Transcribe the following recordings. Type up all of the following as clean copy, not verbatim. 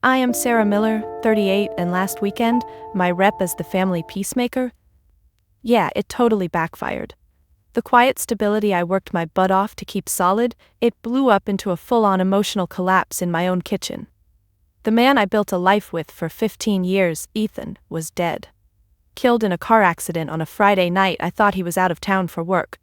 I am Sarah Miller, 38, and last weekend, my rep as the family peacemaker? Yeah, it totally backfired. The quiet stability I worked my butt off to keep solid, it blew up into a full-on emotional collapse in my own kitchen. The man I built a life with for 15 years, Ethan, was dead. Killed in a car accident on a Friday night. I thought he was out of town for work.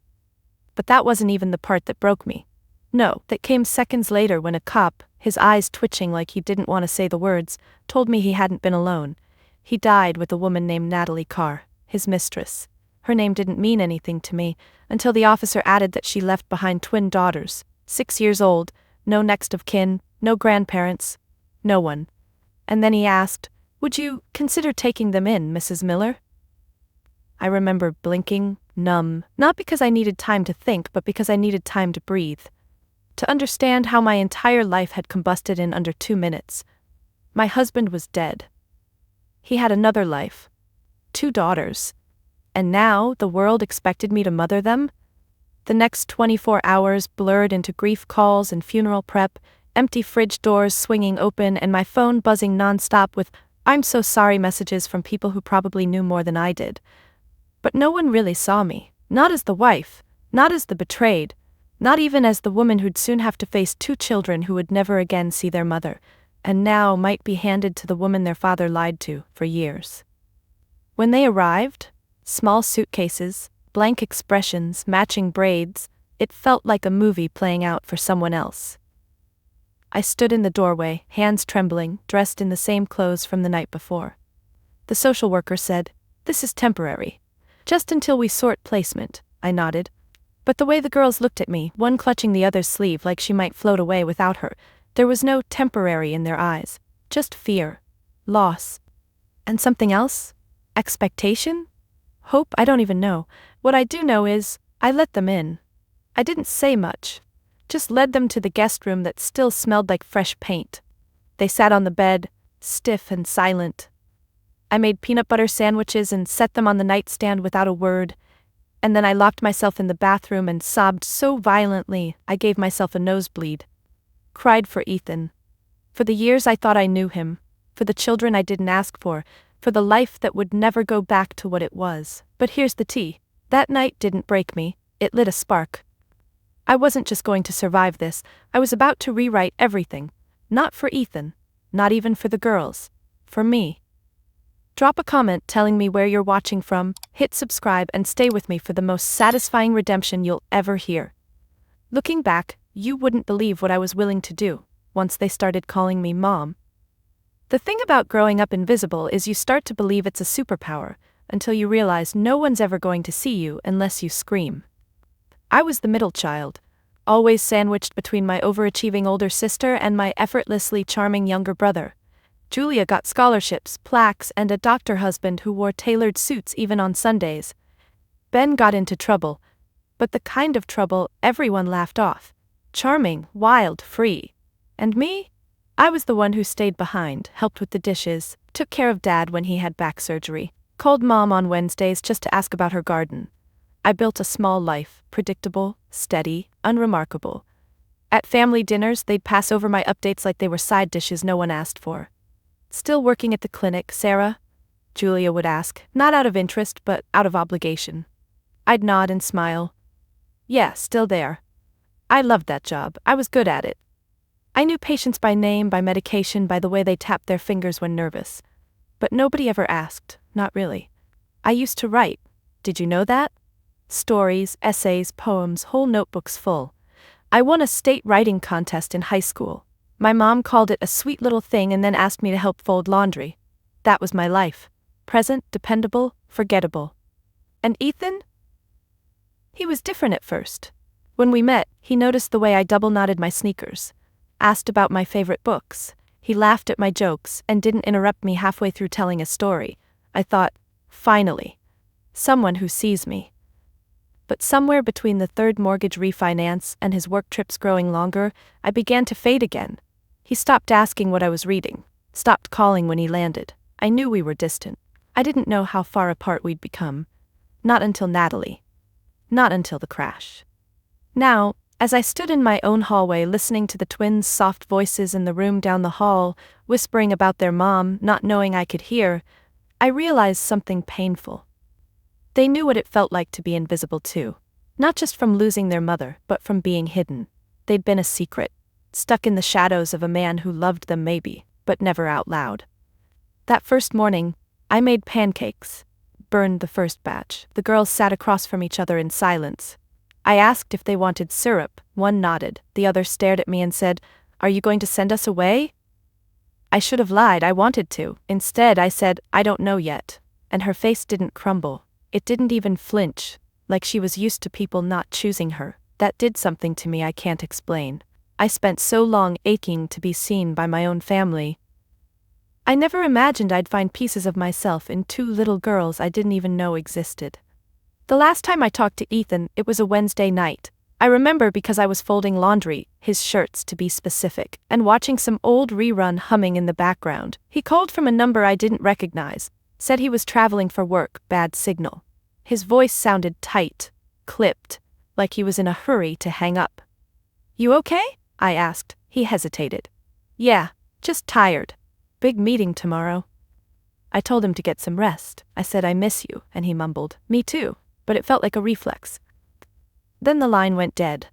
But that wasn't even the part that broke me. No, that came seconds later when a cop, his eyes twitching like he didn't want to say the words, told me he hadn't been alone. He died with a woman named Natalie Carr, his mistress. Her name didn't mean anything to me, until the officer added that she left behind twin daughters, 6 years old, no next of kin, no grandparents, no one. And then he asked, "Would you consider taking them in, Mrs. Miller?" I remember blinking, numb, not because I needed time to think, but because I needed time to breathe. To understand how my entire life had combusted in under 2 minutes. My husband was dead. He had another life. 2 daughters. And now the world expected me to mother them? The next 24 hours blurred into grief calls and funeral prep, empty fridge doors swinging open and my phone buzzing nonstop with "I'm so sorry" messages from people who probably knew more than I did. But no one really saw me, not as the wife, not as the betrayed, not even as the woman who'd soon have to face 2 children who would never again see their mother, and now might be handed to the woman their father lied to for years. When they arrived, small suitcases, blank expressions, matching braids, it felt like a movie playing out for someone else. I stood in the doorway, hands trembling, dressed in the same clothes from the night before. The social worker said, "This is temporary. Just until we sort placement," I nodded. But the way the girls looked at me, one clutching the other's sleeve like she might float away without her, there was no temporary in their eyes, just fear, loss. And something else? Expectation? Hope? I don't even know. What I do know is, I let them in. I didn't say much. Just led them to the guest room that still smelled like fresh paint. They sat on the bed, stiff and silent. I made peanut butter sandwiches and set them on the nightstand without a word, and then I locked myself in the bathroom and sobbed so violently I gave myself a nosebleed. Cried for Ethan. For the years I thought I knew him, for the children I didn't ask for the life that would never go back to what it was. But here's the tea. That night didn't break me, it lit a spark. I wasn't just going to survive this, I was about to rewrite everything. Not for Ethan, not even for the girls, for me. Drop a comment telling me where you're watching from, hit subscribe and stay with me for the most satisfying redemption you'll ever hear. Looking back, you wouldn't believe what I was willing to do, once they started calling me Mom. The thing about growing up invisible is you start to believe it's a superpower, until you realize no one's ever going to see you unless you scream. I was the middle child, always sandwiched between my overachieving older sister and my effortlessly charming younger brother. Julia got scholarships, plaques, and a doctor husband who wore tailored suits even on Sundays. Ben got into trouble, but the kind of trouble everyone laughed off. Charming, wild, free. And me? I was the one who stayed behind, helped with the dishes, took care of Dad when he had back surgery, called Mom on Wednesdays just to ask about her garden. I built a small life, predictable, steady, unremarkable. At family dinners, they'd pass over my updates like they were side dishes no one asked for. "Still working at the clinic, Sarah?" Julia would ask, not out of interest but out of obligation. I'd nod and smile. "Yeah, still there. I loved that job, I was good at it. I knew patients by name, by medication, by the way they tapped their fingers when nervous. But nobody ever asked, not really. I used to write. Did you know that? Stories, essays, poems, whole notebooks full. I won a state writing contest in high school. My mom called it a sweet little thing and then asked me to help fold laundry. That was my life. Present, dependable, forgettable. And Ethan? He was different at first. When we met, he noticed the way I double-knotted my sneakers. Asked about my favorite books. He laughed at my jokes and didn't interrupt me halfway through telling a story. I thought, finally, someone who sees me. But somewhere between the 3rd mortgage refinance and his work trips growing longer, I began to fade again. He stopped asking what I was reading, stopped calling when he landed. I knew we were distant. I didn't know how far apart we'd become. Not until Natalie. Not until the crash. Now, As I stood in my own hallway listening to the twins' soft voices in the room down the hall, whispering about their mom, not knowing I could hear, I realized something painful. They knew what it felt like to be invisible too. Not just from losing their mother, but from being hidden. They'd been a secret, stuck in the shadows of a man who loved them maybe, but never out loud. That first morning, I made pancakes, burned the first batch. The girls sat across from each other in silence. I asked if they wanted syrup. One nodded, the other stared at me and said, "Are you going to send us away?" I should have lied, I wanted to. Instead, I said, "I don't know yet." And her face didn't crumble. It didn't even flinch, like she was used to people not choosing her. That did something to me I can't explain. I spent so long aching to be seen by my own family. I never imagined I'd find pieces of myself in two little girls I didn't even know existed. The last time I talked to Ethan, it was a Wednesday night. I remember because I was folding laundry, his shirts to be specific, and watching some old rerun humming in the background. He called from a number I didn't recognize, said he was traveling for work, bad signal. His voice sounded tight, clipped, like he was in a hurry to hang up. "You okay?" I asked. He hesitated. "Yeah, just tired. Big meeting tomorrow." I told him to get some rest. I said, "I miss you," and he mumbled, "Me too," but it felt like a reflex. Then the line went dead.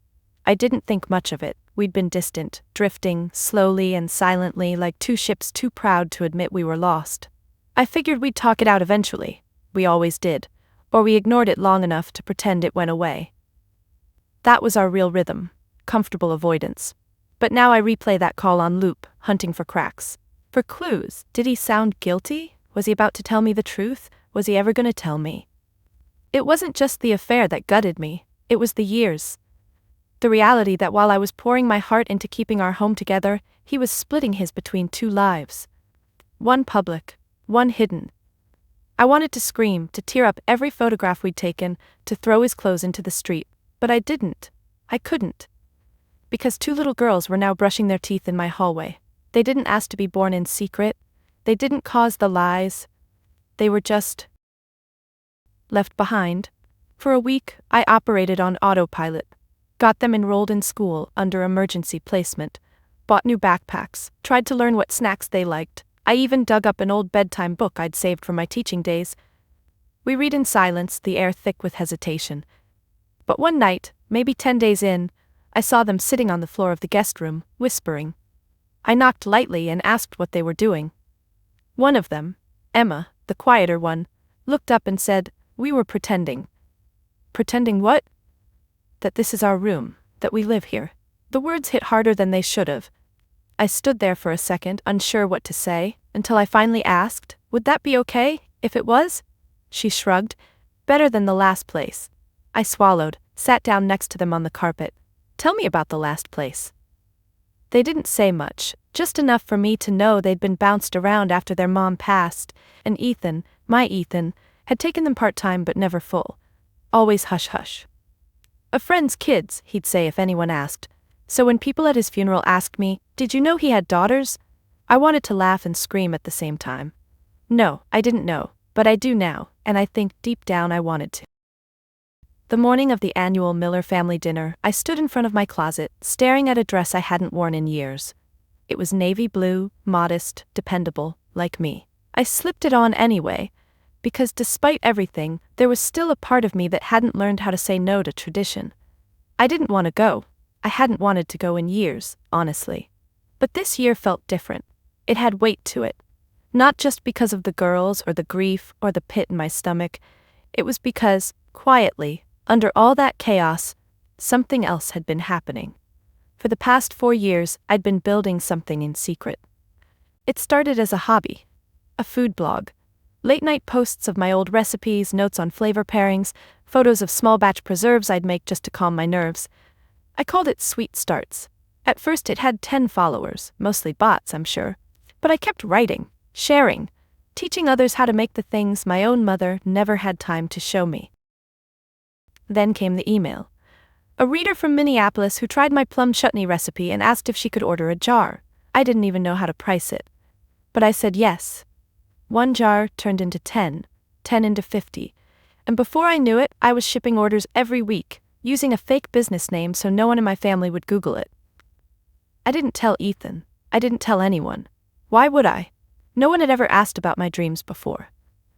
I didn't think much of it. We'd been distant, drifting, slowly and silently, like two ships too proud to admit we were lost. I figured we'd talk it out eventually. We always did. Or we ignored it long enough to pretend it went away. That was our real rhythm, comfortable avoidance. But now I replay that call on loop, hunting for cracks. For clues. Did he sound guilty? Was he about to tell me the truth? Was he ever going to tell me? It wasn't just the affair that gutted me. It was the years. The reality that while I was pouring my heart into keeping our home together, he was splitting his between two lives. One public, one hidden. I wanted to scream, to tear up every photograph we'd taken, to throw his clothes into the street, but I didn't. I couldn't. Because two little girls were now brushing their teeth in my hallway. They didn't ask to be born in secret. They didn't cause the lies. They were just left behind. For a week, I operated on autopilot. Got them enrolled in school under emergency placement. Bought new backpacks. Tried to learn what snacks they liked. I even dug up an old bedtime book I'd saved from my teaching days. We read in silence, the air thick with hesitation. But one night, maybe 10 days in, I saw them sitting on the floor of the guest room, whispering. I knocked lightly and asked what they were doing. One of them, Emma, the quieter one, looked up and said, "We were pretending." "Pretending what?" "That this is our room, that we live here." The words hit harder than they should have. I stood there for a second, unsure what to say, until I finally asked, "Would that be okay, if it was?" She shrugged. "Better than the last place." I swallowed, sat down next to them on the carpet. "Tell me about the last place." They didn't say much, just enough for me to know they'd been bounced around after their mom passed, and Ethan, my Ethan, had taken them part-time but never full. Always hush-hush. "A friend's kids," he'd say if anyone asked. So when people at his funeral asked me, "Did you know he had daughters?" I wanted to laugh and scream at the same time. No, I didn't know, but I do now, and I think deep down I wanted to. The morning of the annual Miller family dinner, I stood in front of my closet, staring at a dress I hadn't worn in years. It was navy blue, modest, dependable, like me. I slipped it on anyway, because despite everything, there was still a part of me that hadn't learned how to say no to tradition. I didn't want to go. I hadn't wanted to go in years, honestly. But this year felt different. It had weight to it. Not just because of the girls or the grief or the pit in my stomach. It was because, quietly, under all that chaos, something else had been happening. For the past 4 years, I'd been building something in secret. It started as a hobby. A food blog. Late-night posts of my old recipes, notes on flavor pairings, photos of small-batch preserves I'd make just to calm my nerves. I called it Sweet Starts. At first it had 10 followers, mostly bots, I'm sure. But I kept writing, sharing, teaching others how to make the things my own mother never had time to show me. Then came the email. A reader from Minneapolis who tried my plum chutney recipe and asked if she could order a jar. I didn't even know how to price it. But I said yes. 1 jar turned into 10, 10 into 50. And before I knew it, I was shipping orders every week. using a fake business name so no one in my family would Google it. I didn't tell Ethan. I didn't tell anyone. Why would I? No one had ever asked about my dreams before.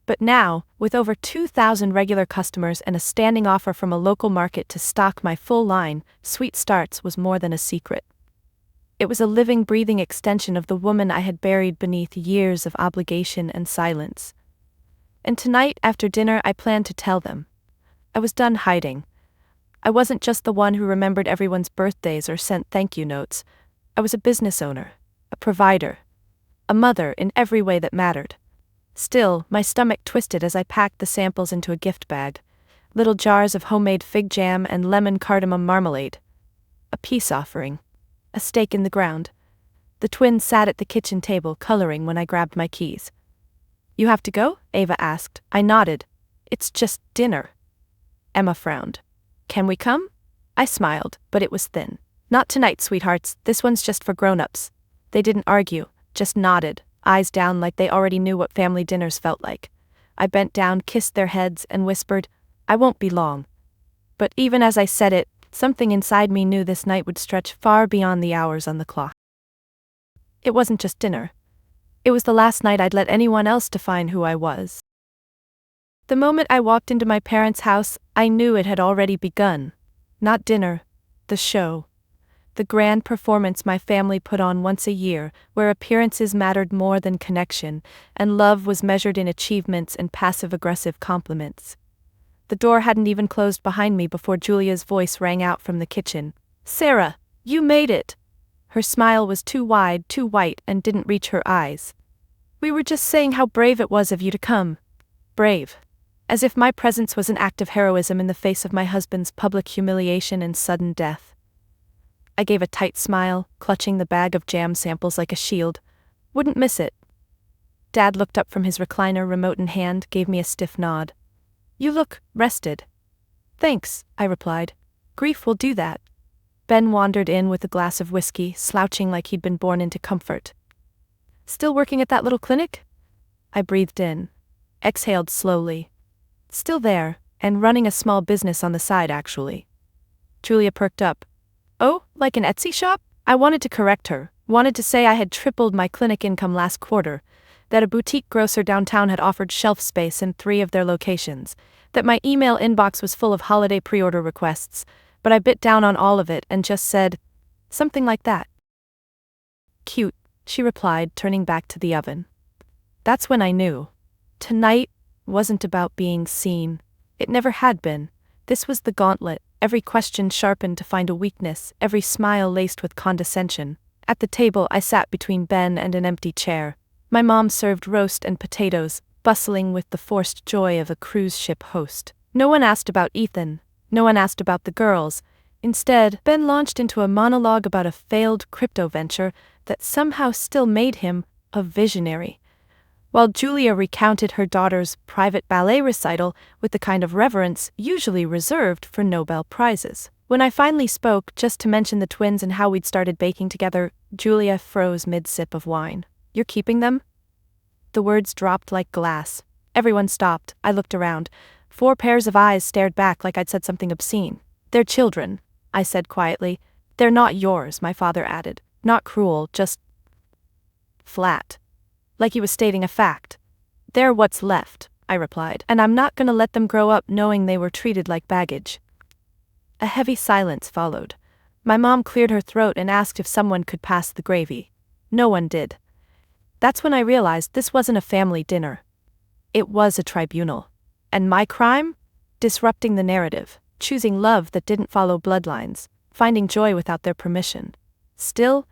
But now, with over 2,000 regular customers and a standing offer from a local market to stock my full line, Sweet Starts was more than a secret. It was a living, breathing extension of the woman I had buried beneath years of obligation and silence. And tonight, after dinner, I planned to tell them. I was done hiding. I wasn't just the one who remembered everyone's birthdays or sent thank you notes. I was a business owner, a provider, a mother in every way that mattered. Still, my stomach twisted as I packed the samples into a gift bag. Little jars of homemade fig jam and lemon cardamom marmalade. A peace offering. A stake in the ground. The twins sat at the kitchen table coloring when I grabbed my keys. "You have to go?" Ava asked. I nodded. "It's just dinner." Emma frowned. "Can we come?" I smiled, but it was thin. "Not tonight, sweethearts, this one's just for grown-ups." They didn't argue, just nodded, eyes down like they already knew what family dinners felt like. I bent down, kissed their heads, and whispered, "I won't be long." But even as I said it, something inside me knew this night would stretch far beyond the hours on the clock. It wasn't just dinner. It was the last night I'd let anyone else define who I was. The moment I walked into my parents' house, I knew it had already begun. Not dinner, the show. The grand performance my family put on once a year, where appearances mattered more than connection, and love was measured in achievements and passive-aggressive compliments. The door hadn't even closed behind me before Julia's voice rang out from the kitchen. "Sarah, you made it!" Her smile was too wide, too white, and didn't reach her eyes. "We were just saying how brave it was of you to come." Brave. As if my presence was an act of heroism in the face of my husband's public humiliation and sudden death. I gave a tight smile, clutching the bag of jam samples like a shield. Wouldn't miss it. Dad looked up from his recliner, remote in hand, gave me a stiff nod. "You look rested." "Thanks," I replied. "Grief will do that." Ben wandered in with a glass of whiskey, slouching like he'd been born into comfort. "Still working at that little clinic?" I breathed in. Exhaled slowly. "Still there, and running a small business on the side, actually." Julia perked up. "Oh, like an Etsy shop?" I wanted to correct her, wanted to say I had tripled my clinic income last quarter, that a boutique grocer downtown had offered shelf space in 3 of their locations, that my email inbox was full of holiday pre-order requests, but I bit down on all of it and just said, something like that. "Cute," she replied, turning back to the oven. That's when I knew. Tonight wasn't about being seen. It never had been. This was the gauntlet, every question sharpened to find a weakness, every smile laced with condescension. At the table I sat between Ben and an empty chair. My mom served roast and potatoes, bustling with the forced joy of a cruise ship host. No one asked about Ethan. No one asked about the girls. Instead, Ben launched into a monologue about a failed crypto venture that somehow still made him a visionary, while Julia recounted her daughter's private ballet recital with the kind of reverence usually reserved for Nobel Prizes. When I finally spoke, just to mention the twins and how we'd started baking together, Julia froze mid-sip of wine. "You're keeping them?" The words dropped like glass. Everyone stopped. I looked around. 4 pairs of eyes stared back like I'd said something obscene. "They're children," I said quietly. "They're not yours," my father added. Not cruel, just flat. Like he was stating a fact. "They're what's left," I replied, "and I'm not gonna let them grow up knowing they were treated like baggage." A heavy silence followed. My mom cleared her throat and asked if someone could pass the gravy. No one did. That's when I realized this wasn't a family dinner. It was a tribunal. And my crime? Disrupting the narrative, choosing love that didn't follow bloodlines, finding joy without their permission. Still,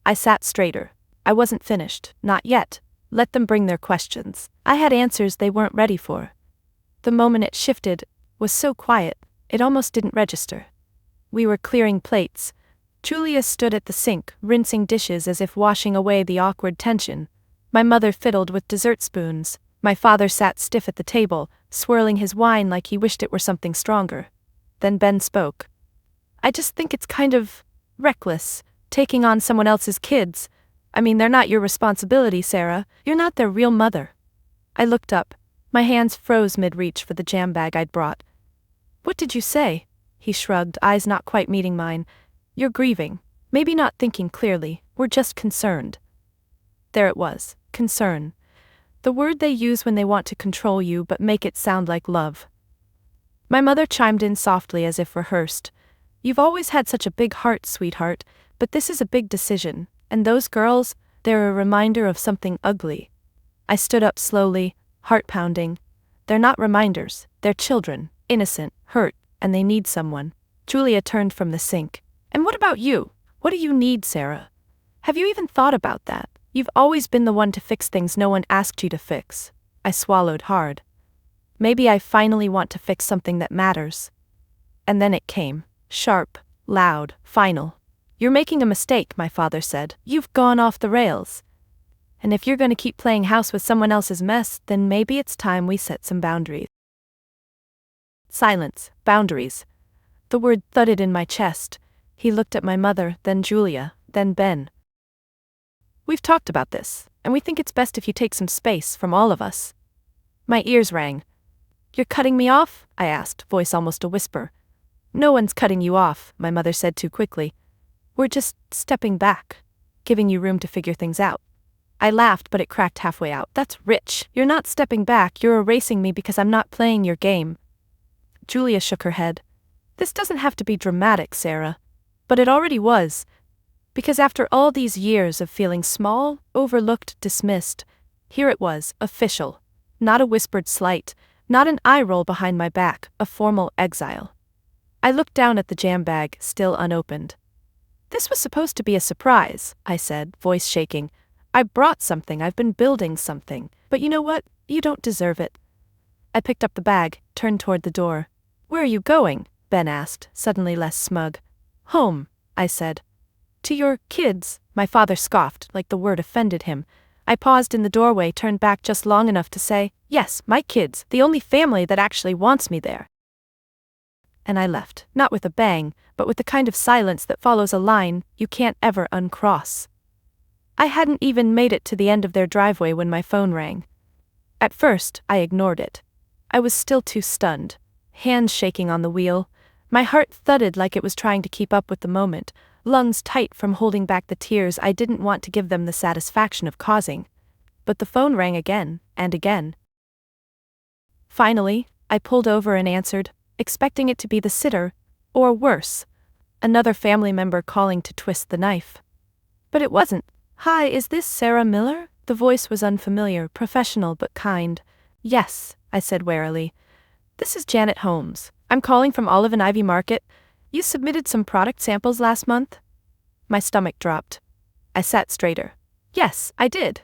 I sat straighter. I wasn't finished, not yet. Let them bring their questions. I had answers they weren't ready for. The moment it shifted was so quiet, it almost didn't register. We were clearing plates. Julia stood at the sink, rinsing dishes as if washing away the awkward tension. My mother fiddled with dessert spoons. My father sat stiff at the table, swirling his wine like he wished it were something stronger. Then Ben spoke. "I just think it's kind of reckless, taking on someone else's kids. I mean, they're not your responsibility, Sarah. You're not their real mother." I looked up. My hands froze mid-reach for the jam bag I'd brought. "What did you say?" He shrugged, eyes not quite meeting mine. You're grieving. Maybe not thinking clearly. We're just concerned. There it was. Concern. The word they use when they want to control you but make it sound like love. My mother chimed in softly as if rehearsed. You've always had such a big heart, sweetheart, but this is a big decision, and those girls, they're a reminder of something ugly. I stood up slowly, heart pounding. They're not reminders, they're children, innocent, hurt, and they need someone. Julia turned from the sink. And what about you? What do you need, Sarah? Have you even thought about that? You've always been the one to fix things no one asked you to fix. I swallowed hard. Maybe I finally want to fix something that matters. And then it came. Sharp, loud, final. You're making a mistake, my father said. You've gone off the rails. And if you're going to keep playing house with someone else's mess, then maybe it's time we set some boundaries. Silence. Boundaries. The word thudded in my chest. He looked at my mother, then Julia, then Ben. We've talked about this, and we think it's best if you take some space from all of us. My ears rang. You're cutting me off? I asked, voice almost a whisper. No one's cutting you off, my mother said too quickly. We're just stepping back, giving you room to figure things out. I laughed, but it cracked halfway out. That's rich. You're not stepping back, you're erasing me because I'm not playing your game. Julia shook her head. This doesn't have to be dramatic, Sarah. But it already was. Because after all these years of feeling small, overlooked, dismissed, here it was, official. Not a whispered slight, not an eye roll behind my back, a formal exile. I looked down at the jam bag, still unopened. This was supposed to be a surprise, I said, voice shaking. I brought something, I've been building something. But you know what? You don't deserve it. I picked up the bag, turned toward the door. Where are you going? Ben asked, suddenly less smug. Home, I said. To your kids, my father scoffed, like the word offended him. I paused in the doorway, turned back just long enough to say, yes, my kids, the only family that actually wants me there. And I left, not with a bang, but with the kind of silence that follows a line you can't ever uncross. I hadn't even made it to the end of their driveway when my phone rang. At first, I ignored it. I was still too stunned, hands shaking on the wheel. My heart thudded like it was trying to keep up with the moment, lungs tight from holding back the tears I didn't want to give them the satisfaction of causing. But the phone rang again, and again. Finally, I pulled over and answered, expecting it to be the sitter, or worse, another family member calling to twist the knife. But it wasn't. Hi, is this Sarah Miller? The voice was unfamiliar, professional but kind. Yes, I said warily. This is Janet Holmes. I'm calling from Olive and Ivy Market. You submitted some product samples last month? My stomach dropped. I sat straighter. Yes, I did.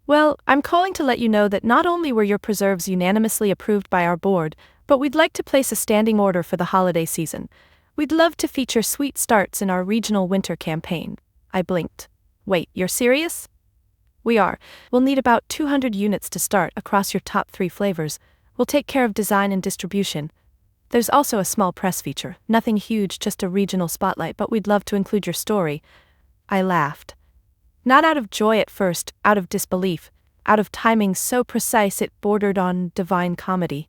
Well, I'm calling to let you know that not only were your preserves unanimously approved by our board, but we'd like to place a standing order for the holiday season. We'd love to feature sweet starts in our regional winter campaign. I blinked. Wait, you're serious? We are. We'll need about 200 units to start across your top 3 flavors. We'll take care of design and distribution. There's also a small press feature, nothing huge, just a regional spotlight, but we'd love to include your story. I laughed. Not out of joy at first, out of disbelief, out of timing so precise it bordered on divine comedy.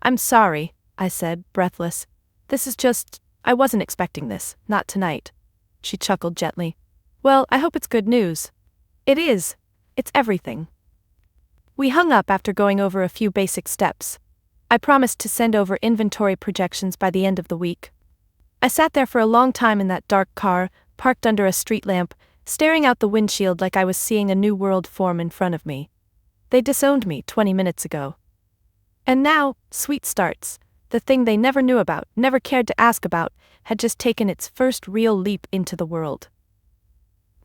I'm sorry, I said, breathless. This is just, I wasn't expecting this, not tonight. She chuckled gently. Well, I hope it's good news. It is. It's everything. We hung up after going over a few basic steps. I promised to send over inventory projections by the end of the week. I sat there for a long time in that dark car, parked under a street lamp, staring out the windshield like I was seeing a new world form in front of me. They disowned me 20 minutes ago. And now, Sweet Starts, the thing they never knew about, never cared to ask about, had just taken its first real leap into the world.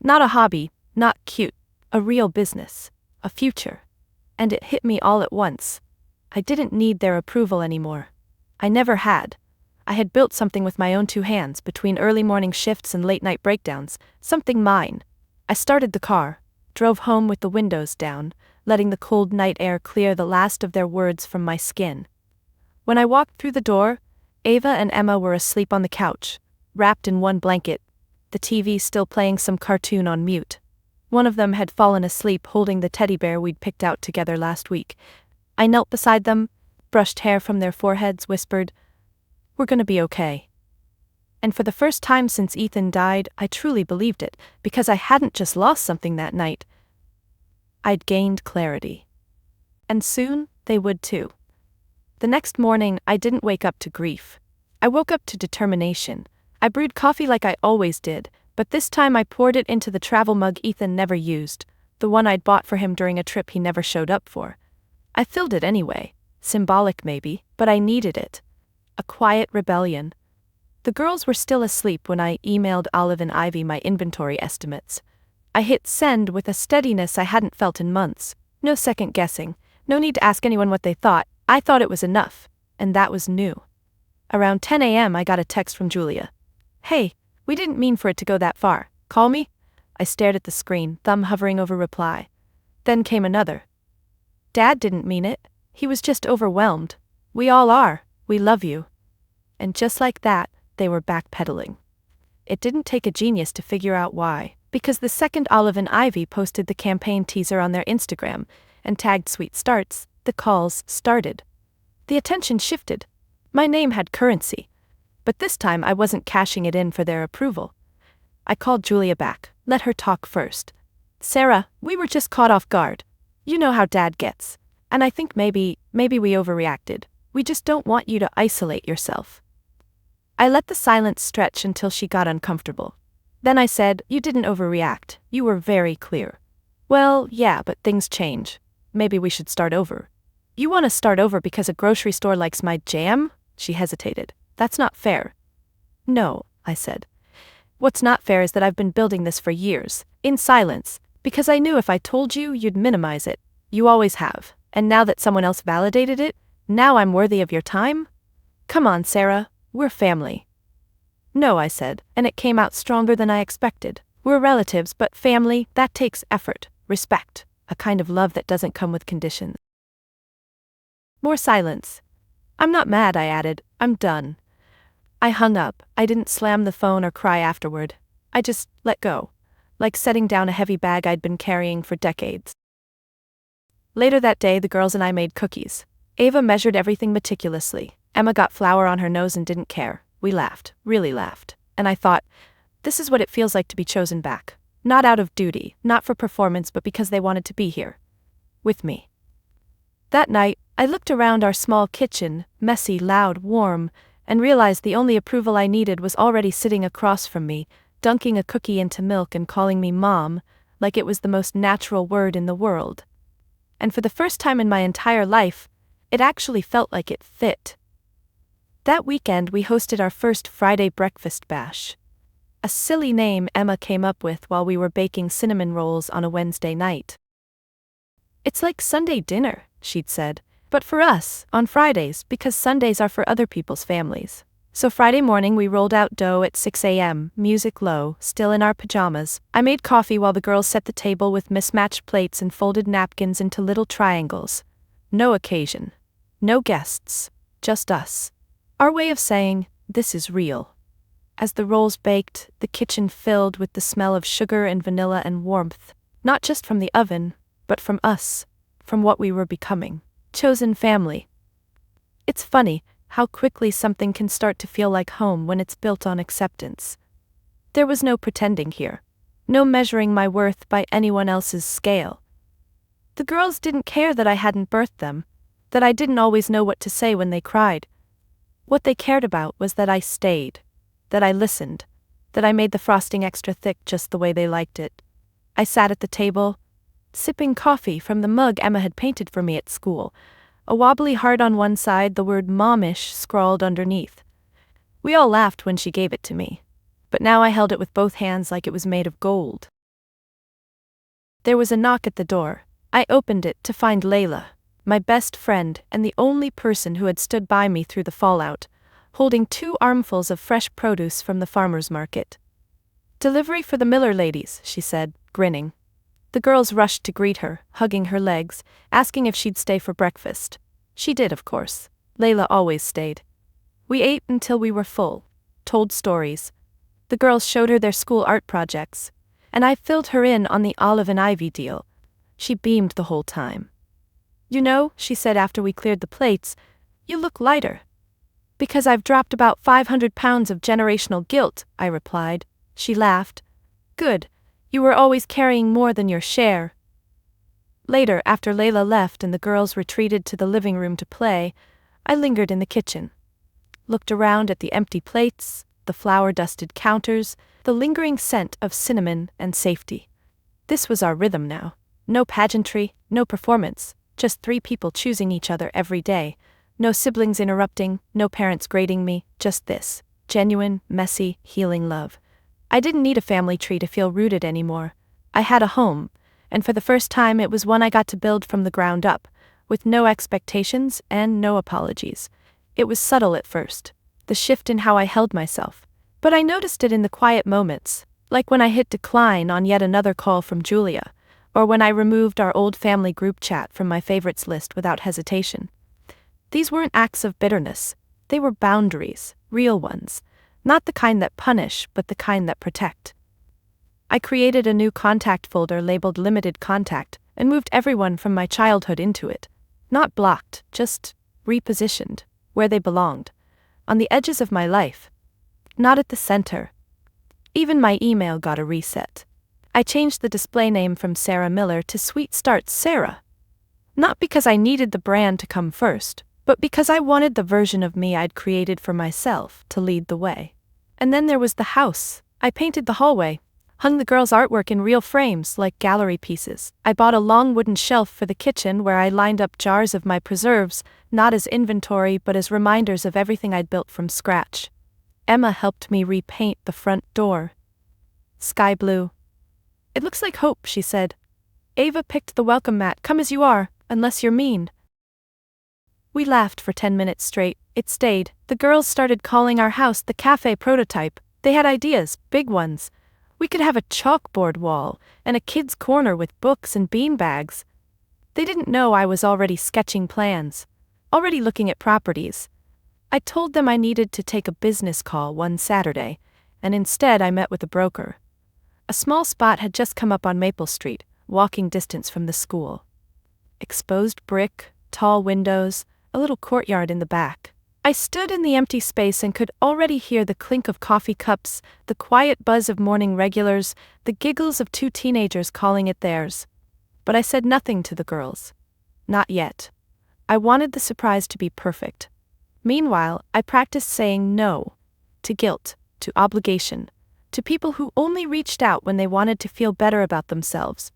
Not a hobby, not cute, a real business, a future. And it hit me all at once. I didn't need their approval anymore. I never had. I had built something with my own 2 hands between early morning shifts and late night breakdowns, something mine. I started the car, drove home with the windows down, letting the cold night air clear the last of their words from my skin. When I walked through the door, Ava and Emma were asleep on the couch, wrapped in one blanket, the TV still playing some cartoon on mute. One of them had fallen asleep holding the teddy bear we'd picked out together last week. I knelt beside them, brushed hair from their foreheads, whispered, We're gonna be okay. And for the first time since Ethan died, I truly believed it, because I hadn't just lost something that night. I'd gained clarity. And soon, they would too. The next morning, I didn't wake up to grief. I woke up to determination. I brewed coffee like I always did, but this time I poured it into the travel mug Ethan never used, the one I'd bought for him during a trip he never showed up for. I filled it anyway, symbolic maybe, but I needed it. A quiet rebellion. The girls were still asleep when I emailed Olive and Ivy my inventory estimates. I hit send with a steadiness I hadn't felt in months. No second guessing, no need to ask anyone what they thought. I thought it was enough, and that was new. Around 10 a.m. I got a text from Julia. "Hey, we didn't mean for it to go that far. Call me?" I stared at the screen, thumb hovering over reply. Then came another. "Dad didn't mean it. He was just overwhelmed. We all are. We love you." And just like that, they were backpedaling. It didn't take a genius to figure out why, because the second Olive and Ivy posted the campaign teaser on their Instagram and tagged Sweet Starts, the calls started. The attention shifted. My name had currency. But this time I wasn't cashing it in for their approval. I called Julia back, let her talk first. "Sarah, we were just caught off guard. You know how Dad gets. And I think maybe we overreacted. We just don't want you to isolate yourself." I let the silence stretch until she got uncomfortable. Then I said, "You didn't overreact. You were very clear." "Well, yeah, but things change. Maybe we should start over." "You want to start over because a grocery store likes my jam?" She hesitated. "That's not fair." "No," I said. "What's not fair is that I've been building this for years, in silence, because I knew if I told you, you'd minimize it. You always have. And now that someone else validated it, now I'm worthy of your time? Come on, Sarah, we're family." "No," I said, and it came out stronger than I expected. "We're relatives, but family, that takes effort, respect, a kind of love that doesn't come with conditions." More silence. "I'm not mad," I added. "I'm done." I hung up. I didn't slam the phone or cry afterward. I just let go, like setting down a heavy bag I'd been carrying for decades. Later that day, the girls and I made cookies. Ava measured everything meticulously. Emma got flour on her nose and didn't care. We laughed, really laughed. And I thought, this is what it feels like to be chosen back. Not out of duty, not for performance, but because they wanted to be here. With me. That night, I looked around our small kitchen, messy, loud, warm, and realized the only approval I needed was already sitting across from me, dunking a cookie into milk and calling me Mom, like it was the most natural word in the world. And for the first time in my entire life, it actually felt like it fit. That weekend we hosted our first Friday breakfast bash. A silly name Emma came up with while we were baking cinnamon rolls on a Wednesday night. "It's like Sunday dinner," she'd said, "but for us, on Fridays, because Sundays are for other people's families." So Friday morning we rolled out dough at 6 a.m., music low, still in our pajamas. I made coffee while the girls set the table with mismatched plates and folded napkins into little triangles. No occasion. No guests. Just us. Our way of saying, this is real. As the rolls baked, the kitchen filled with the smell of sugar and vanilla and warmth. Not just from the oven, but from us. From what we were becoming. Chosen family. It's funny how quickly something can start to feel like home when it's built on acceptance. There was no pretending here. No measuring my worth by anyone else's scale. The girls didn't care that I hadn't birthed them, that I didn't always know what to say when they cried. What they cared about was that I stayed, that I listened, that I made the frosting extra thick just the way they liked it. I sat at the table, sipping coffee from the mug Emma had painted for me at school, a wobbly heart on one side, the word momish scrawled underneath. We all laughed when she gave it to me, but now I held it with both hands like it was made of gold. There was a knock at the door. I opened it to find Layla, my best friend and the only person who had stood by me through the fallout, holding 2 armfuls of fresh produce from the farmer's market. "Delivery for the Miller ladies," she said, grinning. The girls rushed to greet her, hugging her legs, asking if she'd stay for breakfast. She did, of course. Layla always stayed. We ate until we were full, told stories. The girls showed her their school art projects, and I filled her in on the Olive and Ivy deal. She beamed the whole time. "You know," she said after we cleared the plates, "you look lighter." Because I've dropped about 500 pounds of generational guilt, I replied. She laughed. Good. You were always carrying more than your share. Later, after Layla left and the girls retreated to the living room to play, I lingered in the kitchen. Looked around at the empty plates, the flour-dusted counters, the lingering scent of cinnamon and safety. This was our rhythm now. No pageantry, no performance, just 3 people choosing each other every day. No siblings interrupting, no parents grading me, just this. Genuine, messy, healing love. I didn't need a family tree to feel rooted anymore. I had a home, and for the first time it was one I got to build from the ground up, with no expectations and no apologies. It was subtle at first, the shift in how I held myself. But I noticed it in the quiet moments, like when I hit decline on yet another call from Julia, or when I removed our old family group chat from my favorites list without hesitation. These weren't acts of bitterness, they were boundaries, real ones, not the kind that punish, but the kind that protect. I created a new contact folder labeled Limited Contact and moved everyone from my childhood into it. Not blocked, just repositioned, where they belonged. On the edges of my life. Not at the center. Even my email got a reset. I changed the display name from Sarah Miller to Sweet Starts Sarah. Not because I needed the brand to come first, but because I wanted the version of me I'd created for myself to lead the way. And then there was the house. I painted the hallway, hung the girls' artwork in real frames like gallery pieces. I bought a long wooden shelf for the kitchen where I lined up jars of my preserves, not as inventory but as reminders of everything I'd built from scratch. Emma helped me repaint the front door. Sky blue. It looks like hope, she said. Ava picked the welcome mat, come as you are, unless you're mean. We laughed for 10 minutes straight. It stayed. The girls started calling our house the café prototype. They had ideas, big ones. We could have a chalkboard wall, and a kid's corner with books and beanbags. They didn't know I was already sketching plans, already looking at properties. I told them I needed to take a business call one Saturday, and instead I met with a broker. A small spot had just come up on Maple Street, walking distance from the school. Exposed brick, tall windows, a little courtyard in the back. I stood in the empty space and could already hear the clink of coffee cups, the quiet buzz of morning regulars, the giggles of 2 teenagers calling it theirs. But I said nothing to the girls. Not yet. I wanted the surprise to be perfect. Meanwhile, I practiced saying no. To guilt, to obligation, to people who only reached out when they wanted to feel better about themselves.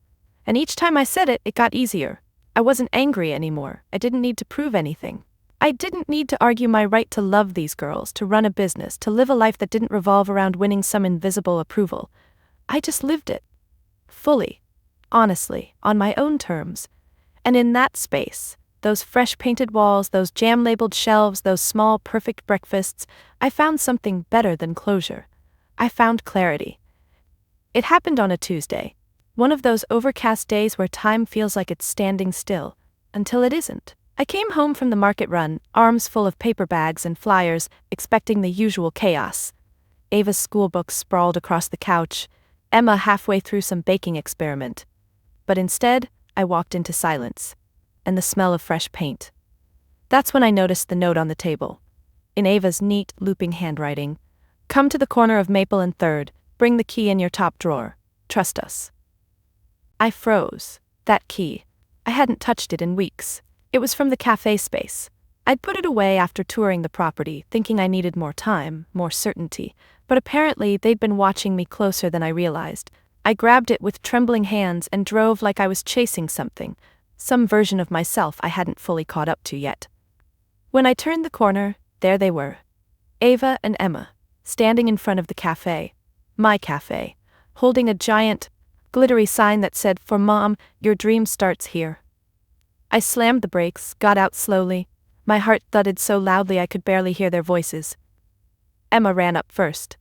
And each time I said it, it got easier. I wasn't angry anymore. I didn't need to prove anything. I didn't need to argue my right to love these girls, to run a business, to live a life that didn't revolve around winning some invisible approval. I just lived it. Fully. Honestly, on my own terms. And in that space, those fresh painted walls, those jam-labeled shelves, those small perfect breakfasts, I found something better than closure. I found clarity. It happened on a Tuesday. One of those overcast days where time feels like it's standing still, until it isn't. I came home from the market run, arms full of paper bags and flyers, expecting the usual chaos. Ava's schoolbooks sprawled across the couch, Emma halfway through some baking experiment. But instead, I walked into silence, and the smell of fresh paint. That's when I noticed the note on the table. In Ava's neat, looping handwriting. Come to the corner of Maple and 3rd, bring the key in your top drawer. Trust us. I froze. That key. I hadn't touched it in weeks. It was from the café space. I'd put it away after touring the property, thinking I needed more time, more certainty, but apparently they'd been watching me closer than I realized. I grabbed it with trembling hands and drove like I was chasing something, some version of myself I hadn't fully caught up to yet. When I turned the corner, there they were. Ava and Emma, standing in front of the café, my café, holding a giant, glittery sign that said, "For Mom, your dream starts here." I slammed the brakes, got out slowly. My heart thudded so loudly I could barely hear their voices. Emma ran up first.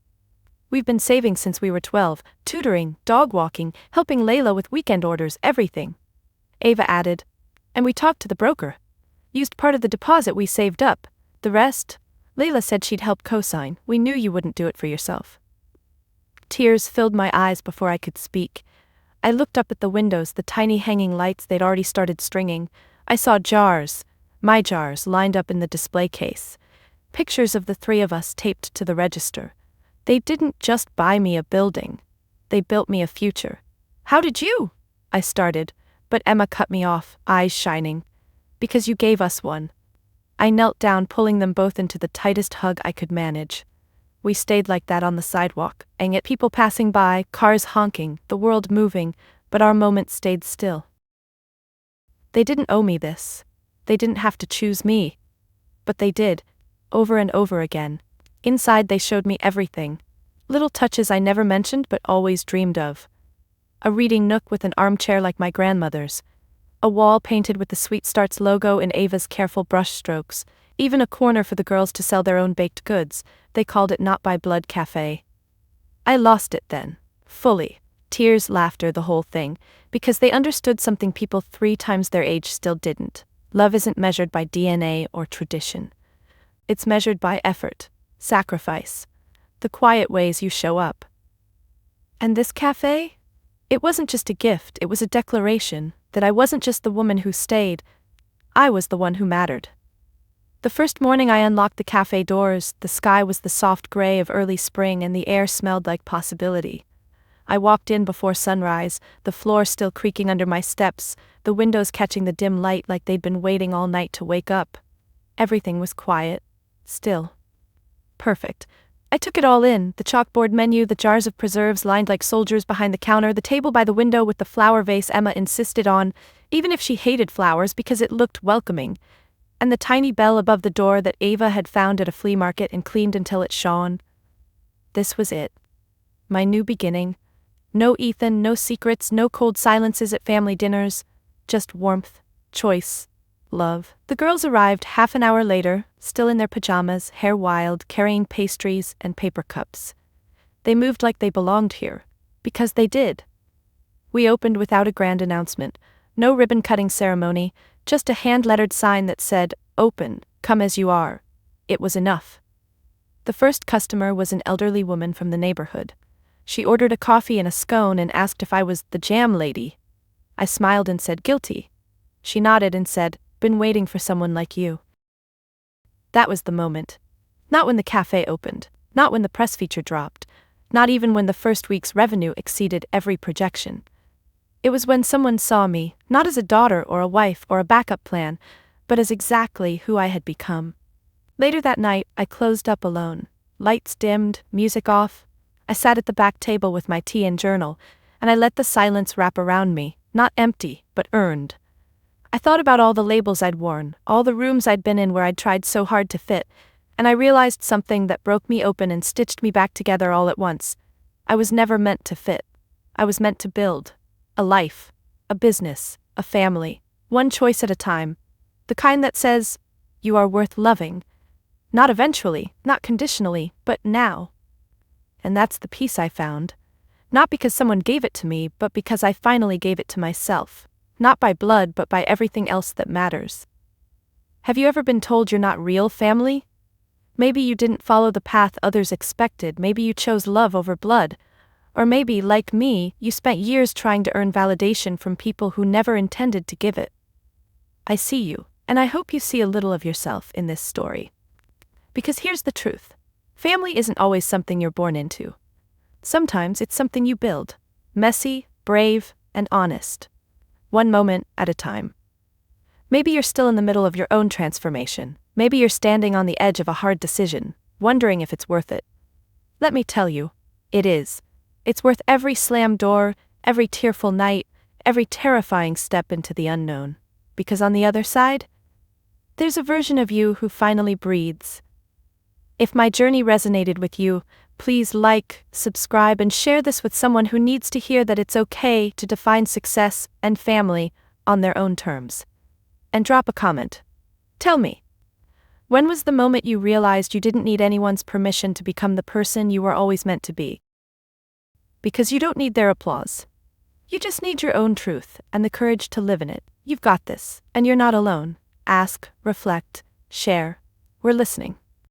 We've been saving since we were 12, tutoring, dog walking, helping Layla with weekend orders, everything. Ava added, and we talked to the broker. Used part of the deposit we saved up. The rest, Layla said she'd help co-sign. We knew you wouldn't do it for yourself. Tears filled my eyes before I could speak. I looked up at the windows, the tiny hanging lights they'd already started stringing. I saw jars, my jars, lined up in the display case. Pictures of the three of us taped to the register. They didn't just buy me a building. They built me a future. How did you? I started, but Emma cut me off, eyes shining. Because you gave us one. I knelt down, pulling them both into the tightest hug I could manage. We stayed like that on the sidewalk, and yet people passing by, cars honking, the world moving, but our moment stayed still. They didn't owe me this. They didn't have to choose me. But they did, over and over again. Inside they showed me everything. Little touches I never mentioned but always dreamed of. A reading nook with an armchair like my grandmother's. A wall painted with the Sweet Starts logo in Ava's careful brushstrokes. Even a corner for the girls to sell their own baked goods. They called it Not by Blood Café. I lost it then. Fully. Tears, laughter, the whole thing. Because they understood something people 3 times their age still didn't. Love isn't measured by DNA or tradition. It's measured by effort, sacrifice, the quiet ways you show up. And this café? It wasn't just a gift, it was a declaration that I wasn't just the woman who stayed, I was the one who mattered. The first morning I unlocked the café doors, the sky was the soft gray of early spring and the air smelled like possibility. I walked in before sunrise, the floor still creaking under my steps, the windows catching the dim light like they'd been waiting all night to wake up. Everything was quiet, still. Perfect. I took it all in, the chalkboard menu, the jars of preserves lined like soldiers behind the counter, the table by the window with the flower vase Emma insisted on, even if she hated flowers because it looked welcoming, and the tiny bell above the door that Ava had found at a flea market and cleaned until it shone. This was it. My new beginning. No Ethan, no secrets, no cold silences at family dinners, just warmth, choice, love. The girls arrived half an hour later, still in their pajamas, hair wild, carrying pastries and paper cups. They moved like they belonged here, because they did. We opened without a grand announcement, no ribbon-cutting ceremony, just a hand-lettered sign that said, "Open, come as you are." It was enough. The first customer was an elderly woman from the neighborhood. She ordered a coffee and a scone and asked if I was the jam lady. I smiled and said, "Guilty." She nodded and said, "Been waiting for someone like you." That was the moment. Not when the cafe opened, not when the press feature dropped, not even when the first week's revenue exceeded every projection. It was when someone saw me, not as a daughter or a wife or a backup plan, but as exactly who I had become. Later that night, I closed up alone. Lights dimmed, music off. I sat at the back table with my tea and journal, and I let the silence wrap around me, not empty, but earned. I thought about all the labels I'd worn, all the rooms I'd been in where I'd tried so hard to fit, and I realized something that broke me open and stitched me back together all at once. I was never meant to fit. I was meant to build. A life, a business, a family, one choice at a time. The kind that says, you are worth loving. Not eventually, not conditionally, but now. And that's the peace I found. Not because someone gave it to me, but because I finally gave it to myself. Not by blood, but by everything else that matters. Have you ever been told you're not real family? Maybe you didn't follow the path others expected, maybe you chose love over blood. Or maybe, like me, you spent years trying to earn validation from people who never intended to give it. I see you, and I hope you see a little of yourself in this story. Because here's the truth. Family isn't always something you're born into. Sometimes it's something you build. Messy, brave, and honest. One moment at a time. Maybe you're still in the middle of your own transformation. Maybe you're standing on the edge of a hard decision, wondering if it's worth it. Let me tell you, it is. It's worth every slammed door, every tearful night, every terrifying step into the unknown. Because on the other side, there's a version of you who finally breathes. If my journey resonated with you, please like, subscribe, and share this with someone who needs to hear that it's okay to define success and family on their own terms. And drop a comment. Tell me, when was the moment you realized you didn't need anyone's permission to become the person you were always meant to be? Because you don't need their applause. You just need your own truth and the courage to live in it. You've got this, and you're not alone. Ask, reflect, share. We're listening.